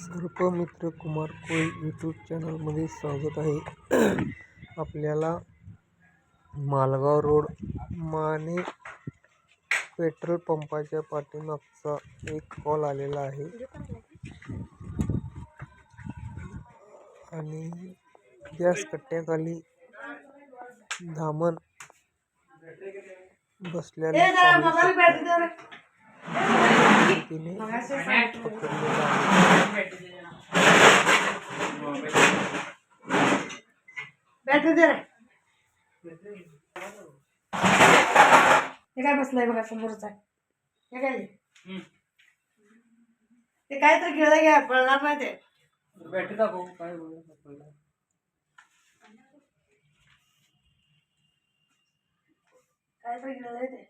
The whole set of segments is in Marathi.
सर्प मित्र कुमार कोळी यूट्यूब चॅनलमध्ये स्वागत आहे. आपल्याला मालगाव रोड माने पेट्रोल पंपाच्या पाठीमागचा एक कॉल आलेला आहे आणि गॅस कट्ट्याखाली धामण बसलेला तिने पकडलेला आहे. हे काय बसलाय बघा समोरच आहे. हे काय ते काय तर गिळलं घ्या पळणार नाही ते. बॅटरी दाखव काय बोलू काय तर गिळलंय ते.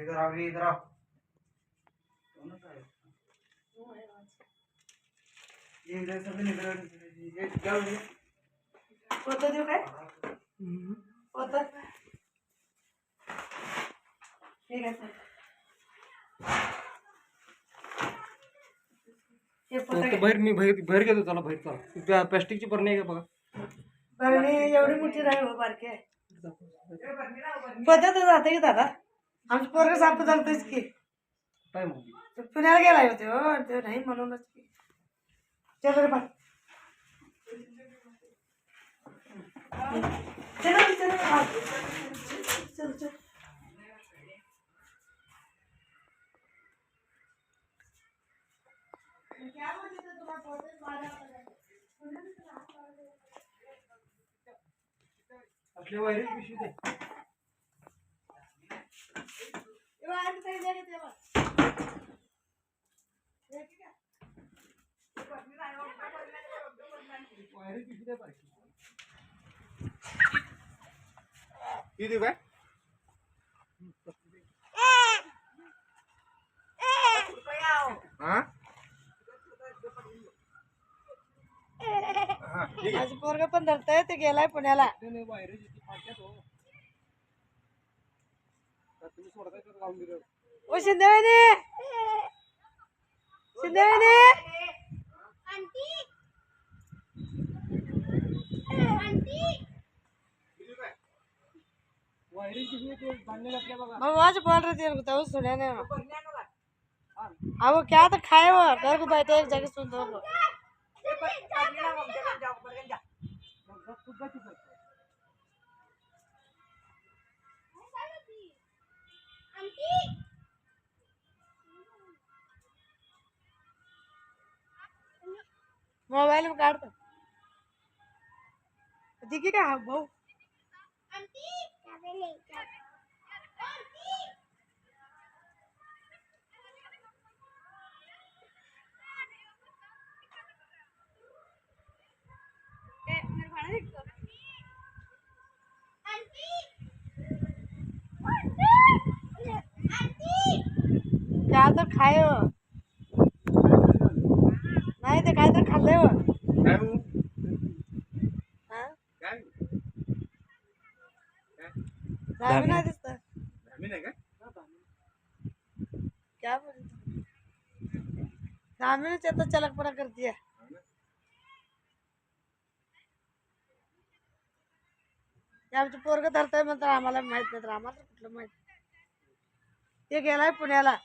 इधर आओ इधर आओ. ये इधर से निकल ये क्या हो गया होतं देऊ काय होतं ठीक आहे तो बाहेर मी बाहेर घेतो. चला बाहेर चला. प्लास्टिकची बरणी आहे का बघा. बरणी एवढी मोठी नाही हो बारकी आहे. पद्धत जाते की दादा आमचं पोरग साप चालतोयच की. काय म्हणते पुण्याला गेलाय होते हो ते नाही म्हणूनच की. चल रे बा चल चल चल चल. आपल्या वायरी पिशवी दे. वायरी पिशवी दे बाकी. किती काय माझं पोरग पण धरतय ते गेलाय पुण्याला. ओ शिंदेवाहिनी शिंदेवाहिनी आज बोल रहे थे बताओ सुने ने अब क्या तो खाए वो घर को बैठे एक जगह सुन दो. मोबाइल में काट दो दिखी क्या भाऊ. क्या तर खाय हो नाही ते काय तर खाल्लंय हो. धामी नाही दिसत. क्या बोलते धामी आता चलकपणा करते. आमचं पोरग धरतय म्हणतात आम्हाला माहित नाही तर आम्हाला कुठलं माहित. ते गेलाय पुण्याला.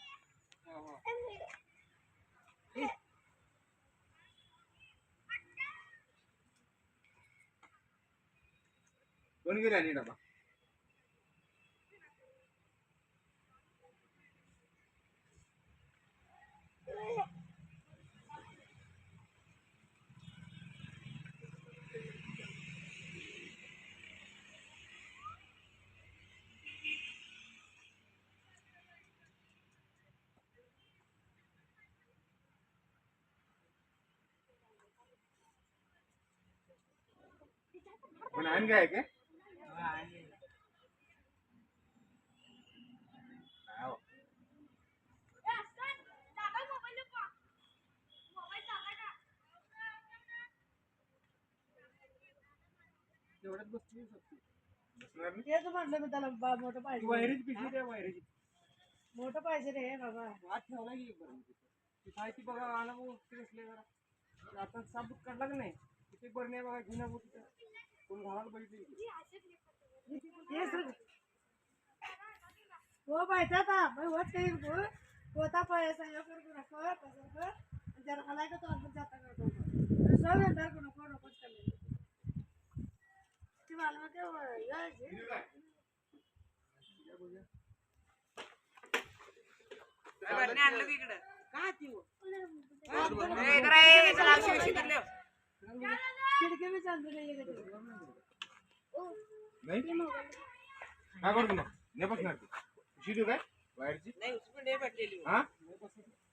कोण गेला आणि डबा पण आण काय काय तेवढ्यात बसली तेच म्हटलं मी त्याला मोठं पाहिजे. वायरीच पिशवी द्या वायरीची. मोठं पाहिजे रे बाबा. हात ठेवला की काय ती बघा आला मग ते असले जरा आता साबूत काढला की नाही किती बरणे बघा घेण्या बोल कोण घालायला बघितली हो पाहिजे आता भाई होत काही गो होता पैसा हे करू नको तसं कर जर आलाय का तो आपण जाता करतो सब अंदर को नको नको चले ती मला मग यायची बरणे आणलं की इकडं का ती हो ए जरा ए चला अशी करले खिडकी भी चालू नाही नाही काय करतो मग नाही बसणार ती शिडू काय बाहेरची नाही उसमें नहीं बैठलेली हा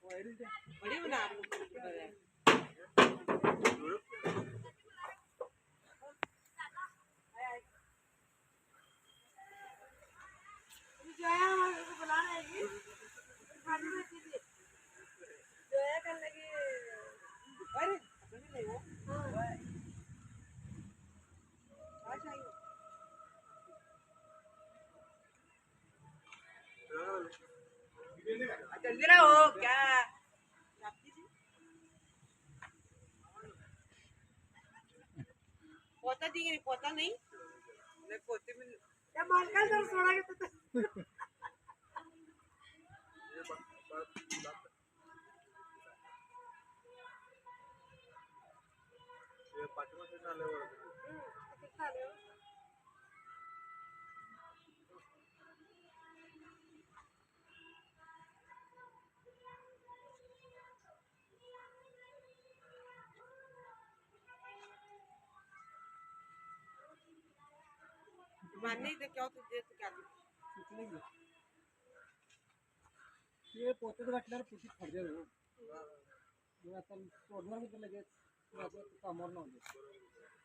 बड़ी बना जोया हमारे को बुलाना है कि खाली बैठी थी जोया कर लगी अरे अपनी नहीं वो आज आई जल्दी रहो क्या पोता दी नहीं पोता नहीं नहीं पोते में त्या मालकाला जर सोडा घेतो तर मानने दे क्या तू दे तो क्या दे सुचले की ते पोत्यात घातल्यावर पुशीत फडते मग आता सोडणार कुठं लगेच कामावर नव्हते